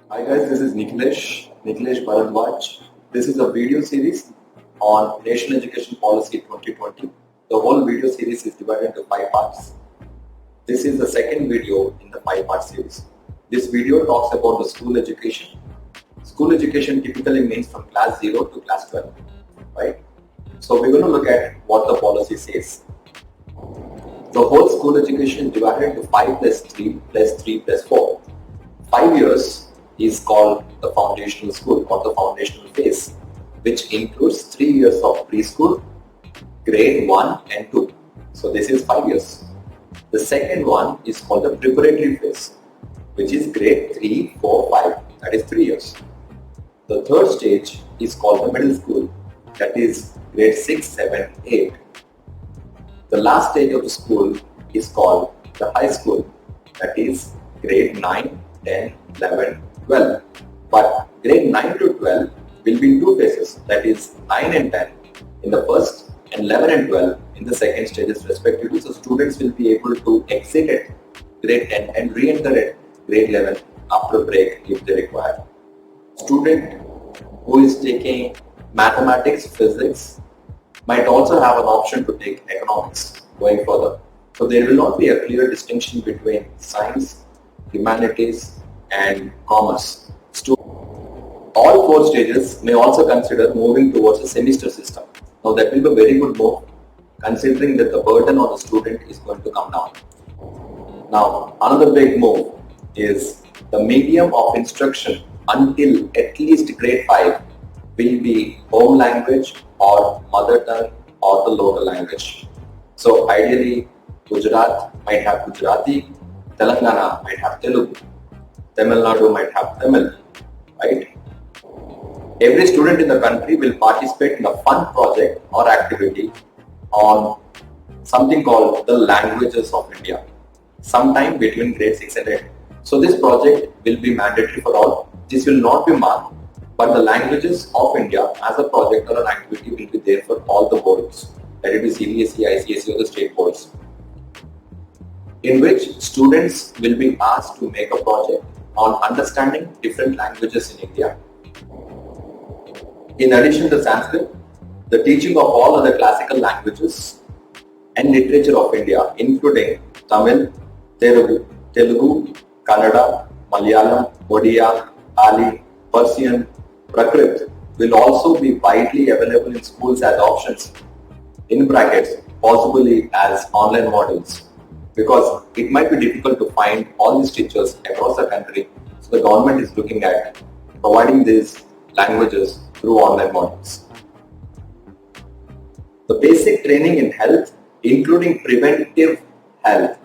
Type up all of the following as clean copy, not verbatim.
Hi guys, this is Nikhilesh Bharadwaj. This is a video series on National Education Policy 2020. The whole video series is divided into 5 parts. This is the second video in the 5-part series. This video talks about the school education. School education typically means from class 0 to class 12, right? So we're going to look at what the policy says. The whole school education is divided into 5 plus 3 plus 3 plus 4. 5 years is called the foundational school or the foundational phase, which includes 3 years of preschool, grade 1 and 2. So this is 5 years. The second one is called the preparatory phase, which is grade 3, 4, 5, that is 3 years. The third stage is called the middle school, that is grade 6, 7, 8. The last stage of the school is called the high school, that is grade 9, 10, 11, 12. But grade 9 to 12 will be in 2 phases, that is 9 and 10 in the first and 11 and 12 in the second stages respectively. So students will be able to exit at grade 10 and re-enter at grade 11 after break if they require. Student who is taking mathematics, physics might also have an option to take economics going further. So there will not be a clear distinction between science, humanities and commerce. All 4 stages may also consider moving towards a semester system. Now that will be a very good move considering that the burden on the student is going to come down. Now another big move is the medium of instruction until at least grade 5 will be home language or mother tongue or the local language. So ideally Gujarat might have Gujarati, Telangana might have Telugu, Tamil Nadu might have Tamil, right? Every student in the country will participate in a fun project or activity on something called the Languages of India, sometime between grade 6 and 8. So this project will be mandatory for all. This will not be marked, but the Languages of India as a project or an activity will be there for all the boards, that it is CBSE, ICSE or the state boards, in which students will be asked to make a project on understanding different languages in India. In addition to Sanskrit, the teaching of all other classical languages and literature of India, including Tamil, Telugu, Kannada, Malayalam, Odia, Pali, Persian, Prakrit, will also be widely available in schools as options, in brackets, possibly as online modules, because it might be difficult to find all these teachers across the country. So the government is looking at providing these languages through online modules. The basic training in health, including preventive health,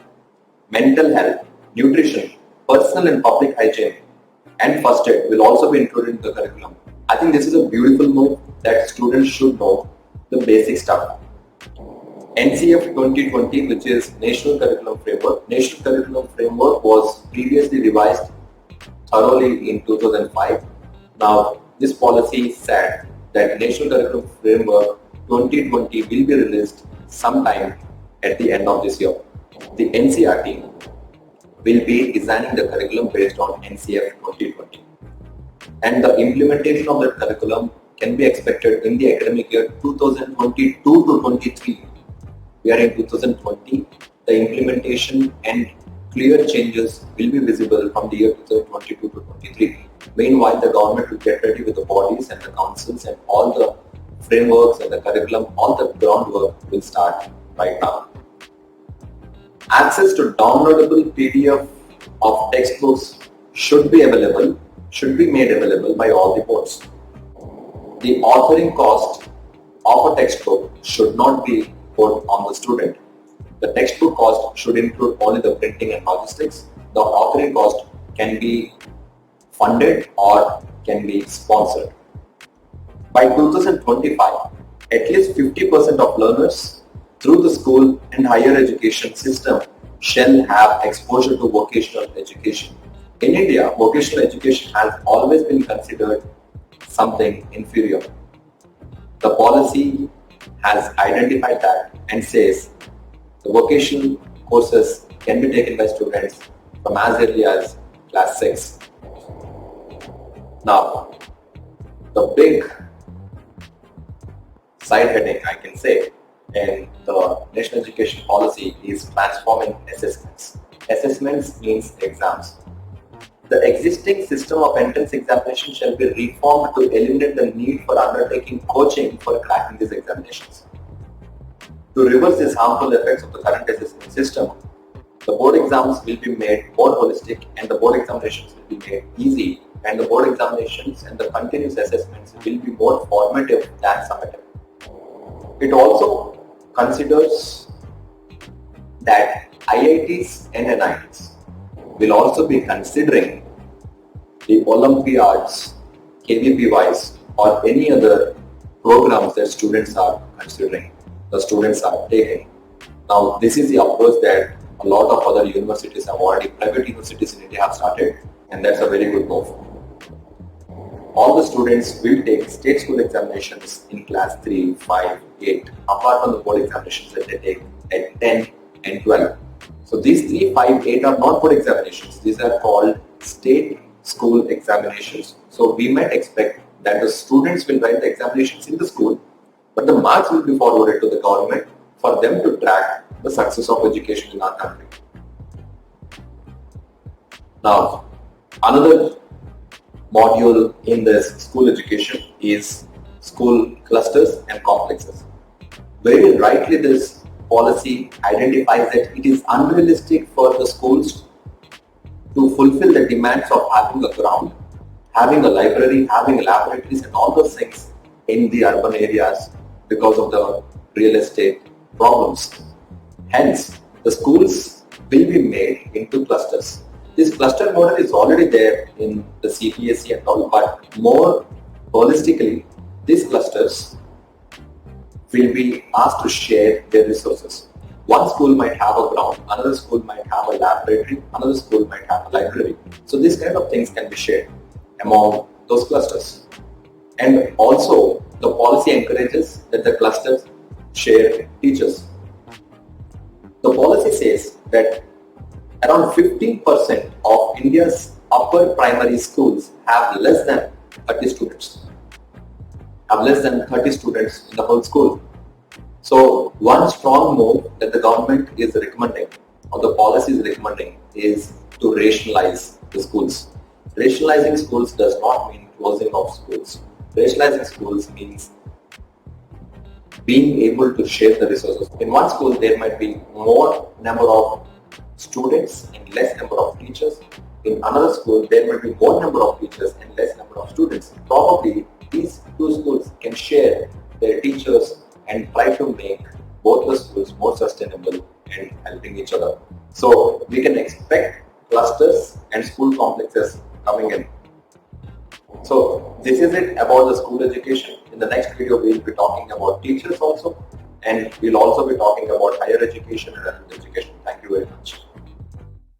mental health, nutrition, personal and public hygiene, and first aid will also be included in the curriculum. I think this is a beautiful move that students should know the basic stuff. NCF 2020, which is National Curriculum Framework. National Curriculum Framework was previously revised thoroughly in 2005. Now, this policy said that National Curriculum Framework 2020 will be released sometime at the end of this year. The NCRT will be designing the curriculum based on NCF 2020. And the implementation of that curriculum can be expected in the academic year 2022 to 23. We are in 2020. The implementation and clear changes will be visible from the year 2022 to 23. Meanwhile, the government will get ready with the bodies and the councils and all the frameworks and the curriculum, all the groundwork will start right now. Access to downloadable PDF of textbooks should be made available by all the boards. The authoring cost of a textbook should not be put on the student. The textbook cost should include only the printing and logistics. The authoring cost can be funded or can be sponsored. By 2025, at least 50% of learners through the school and higher education system shall have exposure to vocational education. In India, vocational education has always been considered something inferior. The policy has identified that and says the vocational courses can be taken by students from as early as class 6. Now, the big side heading I can say in the national education policy is transforming assessments. Assessments means exams. The existing system of entrance examination shall be reformed to eliminate the need for undertaking coaching for cracking these examinations. To reverse these harmful effects of the current assessment system, the board exams will be made more holistic and the board examinations will be made easy, and the board examinations and the continuous assessments will be more formative than summative. It also considers that IITs and NITs will also be considering the Olympiads, KVPYs or any other programs that students are considering, the students are taking. Now this is the approach that a lot of other universities have already, private universities in India have started, and that's a very good move. All the students will take state school examinations in class 3, 5, 8, apart from the board examinations that they take at 10 and 12. So these 3, 5, 8 are not board examinations. These are called state school examinations. So we might expect that the students will write the examinations in the school, but the marks will be forwarded to the government for them to track the success of education in our country. Now, another module in this school education is school clusters and complexes. Very rightly, this policy identifies that it is unrealistic for the schools to fulfill the demands of having a ground, having a library, having laboratories and all those things in the urban areas because of the real estate problems. Hence, the schools will be made into clusters. This cluster model is already there in the CBSE and all, but more holistically, these clusters will be asked to share their resources. One school might have a ground, another school might have a laboratory, another school might have a library. So these kind of things can be shared among those clusters. And also, the policy encourages that the clusters share teachers. The policy says that around 15% of India's upper primary schools have less than 30 students. Have less than 30 students in the whole school. So one strong move that the government is recommending, or the policy is recommending, is to rationalize the schools. Rationalizing schools does not mean closing of schools. Rationalizing schools means being able to share the resources. In one school, there might be more number of students and less number of teachers. In another school, there might be more number of teachers and less number of students. Probably these two schools can share their teachers and try to make both the schools more sustainable and helping each other. So we can expect clusters and school complexes coming in. So this is it about the school education. In the next video, we will be talking about teachers also, and we'll also be talking about higher education and adult education. Thank you very much.